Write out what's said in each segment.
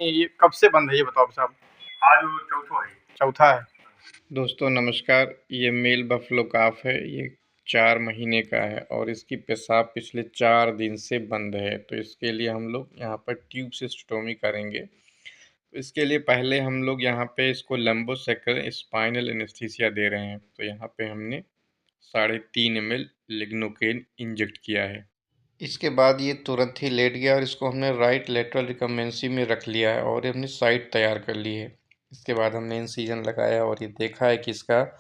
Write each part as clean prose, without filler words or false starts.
ये कब से बंद है ये बताओ साहब? आज वो चौथो है। चौथा है। दोस्तों नमस्कार, ये मेल बफलो काफ है। ये 4 महीने का है और इसकी पेशाब पिछले 4 दिन से बंद है। तो इसके लिए हम लोग यहाँ पर ट्यूब से स्टोमी करेंगे। तो इसके लिए पहले हम लोग यहाँ पे इसको लंबोसेक्र स्पाइनल एनेस्थीसिया दे रहे हैं। तो यहाँ पे हमने 3.5 ml लिग्नोकेन इंजेक्ट किया है। इसके बाद ये तुरंत ही लेट गया और इसको हमने राइट लेटरल रिकम्बेंसी में रख लिया है और हमने साइट तैयार कर ली है। इसके बाद हमने इंसिजन लगाया और ये देखा है कि इसका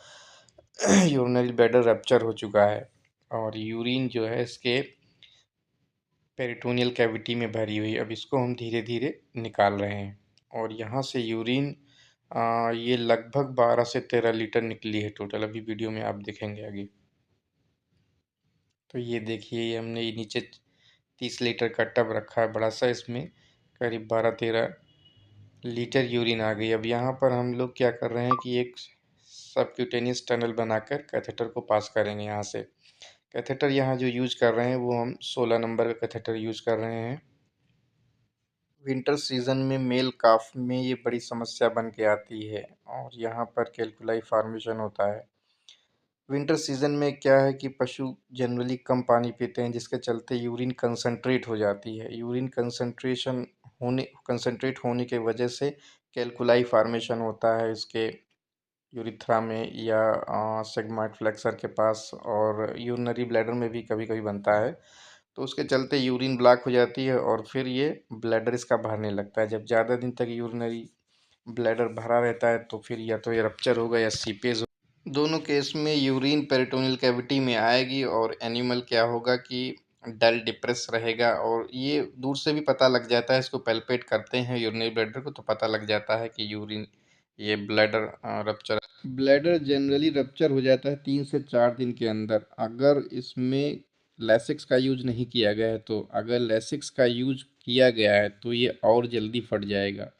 यूरिनरी ब्लैडर रप्चर हो चुका है और यूरिन जो है इसके पेरिटोनियल कैविटी में भरी हुई। अब इसको हम धीरे धीरे निकाल रहे हैं और यहाँ से यूरिन ये लगभग 12 से 13 लीटर निकली है टोटल। अभी वीडियो में आप देखेंगे आगे। तो ये देखिए, ये हमने ये नीचे 30 लीटर का टब रखा है बड़ा सा, इसमें करीब 12-13 लीटर यूरिन आ गई। अब यहाँ पर हम लोग क्या कर रहे हैं कि एक सबक्यूटेनियस टनल बनाकर कैथेटर को पास करेंगे यहाँ से। कैथेटर यहाँ जो यूज कर रहे हैं वो हम 16 नंबर का कैथेटर यूज कर रहे हैं। विंटर सीजन में मेल काफ में ये बड़ी समस्या बन के आती है और यहाँ पर कैल्कुलाई फॉर्मेशन होता है। विंटर सीजन में क्या है कि पशु जनरली कम पानी पीते हैं, जिसके चलते यूरिन कंसंट्रेट हो जाती है। यूरिन कंसंट्रेट होने के वजह से कैल्कुलाई फॉर्मेशन होता है इसके यूरिथ्रा में या सिग्मॉइड फ्लेक्सर के पास, और यूरिनरी ब्लैडर में भी कभी कभी बनता है। तो उसके चलते यूरिन ब्लॉक हो जाती है और फिर ये ब्लैडर इसका भरने लगता है। जब ज़्यादा दिन तक यूरिनरी ब्लैडर भरा रहता है तो फिर या तो ये रप्चर होगा या सीपेज। दोनों केस में यूरिन पेरिटोनियल कैविटी में आएगी और एनिमल क्या होगा कि डल डिप्रेस रहेगा और ये दूर से भी पता लग जाता है। इसको पैल्पेट करते हैं यूरिनरी ब्लैडर को तो पता लग जाता है कि यूरिन ये bladder rupture. Bladder generally rupture हो जाता है 3 से 4 दिन के अंदर, अगर इसमें लैसिक्स का यूज नहीं किया गया है। तो अगर लैसिक्स का यूज किया गया है तो ये और जल्दी फट जाएगा।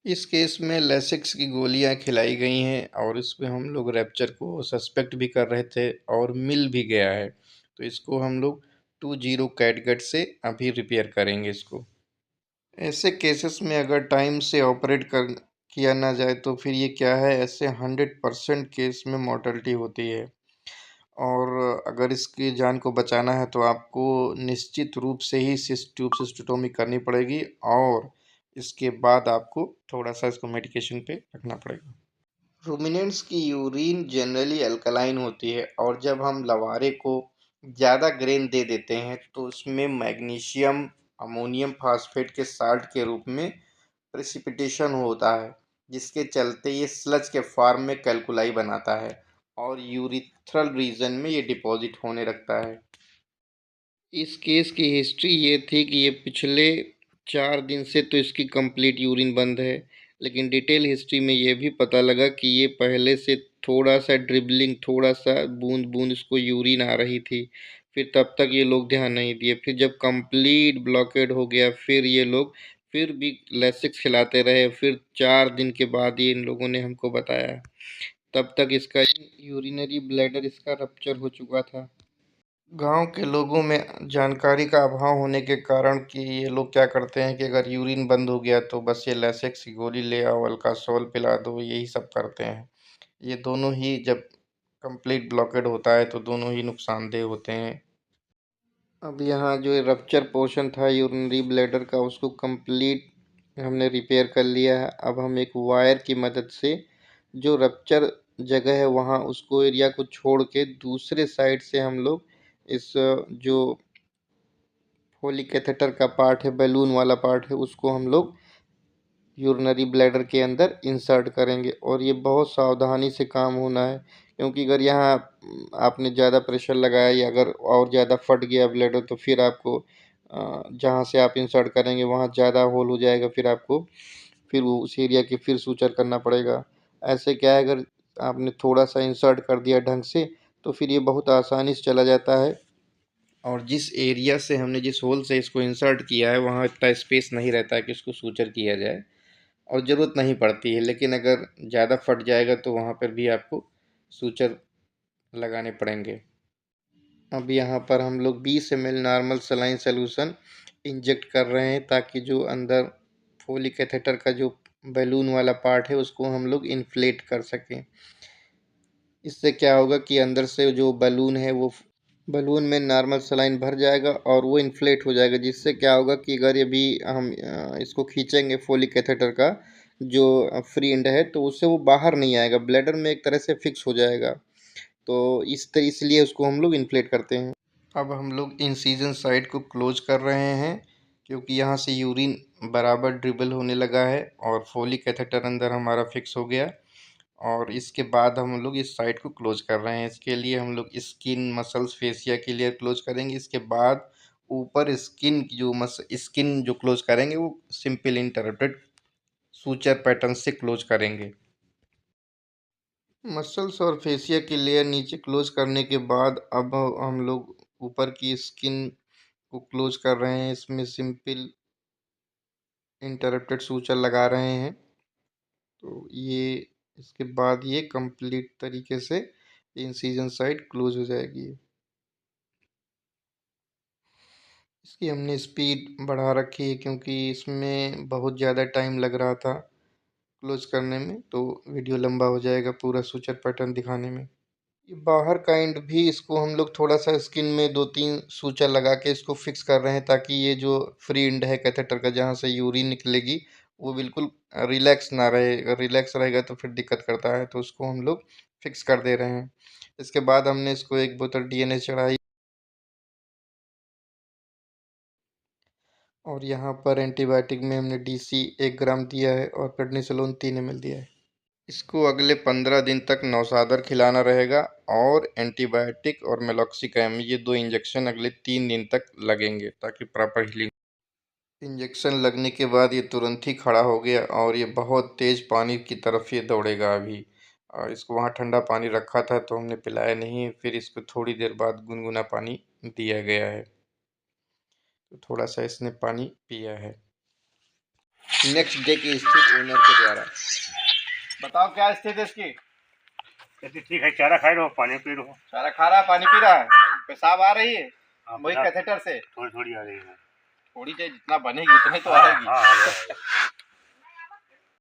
इस केस में लेसिक्स की गोलियां खिलाई गई हैं और इसमें हम लोग रैप्चर को सस्पेक्ट भी कर रहे थे और मिल भी गया है। तो इसको हम लोग 20 कैटगट से अभी रिपेयर करेंगे इसको। ऐसे केसेस में अगर टाइम से ऑपरेट कर किया ना जाए तो फिर ये क्या है, ऐसे 100% केस में मॉर्टलिटी होती है। और अगर इसकी जान को बचाना है तो आपको निश्चित रूप से ही सिस ट्यूब सिस्टोटोमी करनी पड़ेगी और इसके बाद आपको थोड़ा सा इसको मेडिकेशन पे रखना पड़ेगा। रूमिनेंट्स की यूरिन जनरली अल्कलाइन होती है और जब हम लवारे को ज़्यादा ग्रेन दे देते हैं तो उसमें मैग्नीशियम अमोनियम फास्फेट के साल्ट के रूप में प्रेसिपिटेशन होता है, जिसके चलते ये स्लज के फॉर्म में कैल्कुलाई बनाता है और यूरिथ्रल रीजन में ये डिपॉजिट होने लगता है। इस केस की हिस्ट्री ये थी कि ये पिछले 4 दिन से तो इसकी कंप्लीट यूरिन बंद है, लेकिन डिटेल हिस्ट्री में ये भी पता लगा कि ये पहले से थोड़ा सा ड्रिबलिंग, थोड़ा सा बूंद बूंद इसको यूरिन आ रही थी। फिर तब तक ये लोग ध्यान नहीं दिए। फिर जब कंप्लीट ब्लॉकेड हो गया फिर ये लोग फिर भी लैसिक्स खिलाते रहे। फिर 4 दिन के बाद ये इन लोगों ने हमको बताया। तब तक इसका यूरिनरी ब्लैडर इसका रप्चर हो चुका था। गांव के लोगों में जानकारी का अभाव होने के कारण कि ये लोग क्या करते हैं कि अगर यूरिन बंद हो गया तो बस ये लैसेक्स की गोली ले आओ, अल्कासोल पिला दो, यही सब करते हैं। ये दोनों ही जब कंप्लीट ब्लॉकेड होता है तो दोनों ही नुकसानदेह होते हैं। अब यहाँ जो रप्चर पोर्शन था यूरिनरी ब्लैडर का उसको कंप्लीट हमने रिपेयर कर लिया है। अब हम एक वायर की मदद से जो रप्चर जगह है वहाँ उसको एरिया को छोड़ के दूसरे साइड से हम लोग इस जो फोली कैथेटर का पार्ट है, बैलून वाला पार्ट है, उसको हम लोग यूरिनरी ब्लैडर के अंदर इंसर्ट करेंगे। और ये बहुत सावधानी से काम होना है, क्योंकि अगर यहाँ आपने ज़्यादा प्रेशर लगाया या अगर और ज़्यादा फट गया ब्लैडर तो फिर आपको जहाँ से आप इंसर्ट करेंगे वहाँ ज़्यादा होल हो जाएगा। फिर आपको फिर वो उस एरिया की फिर सूचर करना पड़ेगा। ऐसे क्या है, अगर आपने थोड़ा सा इंसर्ट कर दिया ढंग से तो फिर ये बहुत आसानी से चला जाता है। और जिस एरिया से हमने जिस होल से इसको इंसर्ट किया है वहाँ इतना स्पेस नहीं रहता है कि इसको सूचर किया जाए और ज़रूरत नहीं पड़ती है। लेकिन अगर ज़्यादा फट जाएगा तो वहाँ पर भी आपको सूचर लगाने पड़ेंगे। अब यहाँ पर हम लोग 20 ml normal saline solution inject कर रहे हैं ताकि जो अंदर फोली कैथेटर का जो बैलून वाला पार्ट है उसको हम लोग इन्फ्लेट कर सकें। इससे क्या होगा कि अंदर से जो बैलून है वो बलून में नॉर्मल सलाइन भर जाएगा और वो इन्फ्लेट हो जाएगा, जिससे क्या होगा कि अगर ये भी हम इसको खींचेंगे फोलिक कैथेटर का जो फ्री एंड है तो उससे वो बाहर नहीं आएगा, ब्लैडर में एक तरह से फिक्स हो जाएगा। तो इसलिए उसको हम लोग इन्फ्लेट करते हैं। अब हम लोग इंसिजन साइड को क्लोज कर रहे हैं क्योंकि यहाँ से यूरिन बराबर ड्रिबल होने लगा है और फोलिक कैथेटर अंदर हमारा फिक्स हो गया। और इसके बाद हम लोग इस साइड को क्लोज कर रहे हैं। इसके लिए हम लोग स्किन मसल्स फेसिया के लिए क्लोज करेंगे। इसके बाद ऊपर स्किन जो क्लोज करेंगे वो सिंपल इंटरप्टेड सूचर पैटर्न से क्लोज करेंगे। मसल्स और फेसिया की लेयर नीचे क्लोज करने के बाद अब हम लोग ऊपर की स्किन को क्लोज कर रहे हैं। इसमें सिंपल इंटरप्टेड सूचर लगा रहे हैं। तो ये इसके बाद ये कंप्लीट तरीके से इंसिजन साइड क्लोज हो जाएगी। इसकी हमने स्पीड बढ़ा रखी है क्योंकि इसमें बहुत ज़्यादा टाइम लग रहा था क्लोज करने में, तो वीडियो लंबा हो जाएगा पूरा सूचर पैटर्न दिखाने में। ये बाहर का एंड भी इसको हम लोग थोड़ा सा स्किन में 2-3 सूचर लगा के इसको फिक्स कर रहे हैं ताकि ये जो फ्री एंड है कैथेटर का जहाँ से यूरिन निकलेगी वो बिल्कुल रिलैक्स ना रहे। अगर रिलैक्स रहेगा तो फिर दिक्कत करता है, तो उसको हम लोग फिक्स कर दे रहे हैं। इसके बाद हमने इसको एक बोतल डीएनए चढ़ाई और यहाँ पर एंटीबायोटिक में हमने डीसी 1 ग्राम दिया है और प्रेडनिसोलोन 3 ml दिया है। इसको अगले 15 दिन तक नौसादर खिलाना रहेगा और एंटीबायोटिक और मेलॉक्सिकैम ये 2 इंजेक्शन अगले 3 दिन तक लगेंगे ताकि प्रॉपर हीलिंग। इंजेक्शन लगने के बाद ये तुरंत ही खड़ा हो गया और ये बहुत तेज़ पानी की तरफ ये दौड़ेगा अभी। और इसको वहाँ ठंडा पानी रखा था तो हमने पिलाया नहीं, फिर इसको थोड़ी देर बाद गुनगुना पानी दिया गया है, तो थोड़ा सा इसने पानी पिया है। नेक्स्ट डे की स्थिति ओनर के द्वारा बताओ, क्या स्थिति है इसकी? कहती ठीक है, चारा खाए रहो, पानी पी रहो। चारा खा रहा है, पानी पी रहा है, पेशाब आ रही है हाँ, वही कैथेटर से? थोड़ी थोड़ी आ रही है। थोड़ी चाहिए, जितना बनेगी उतनी तो आएगी। हाँ, हाँ,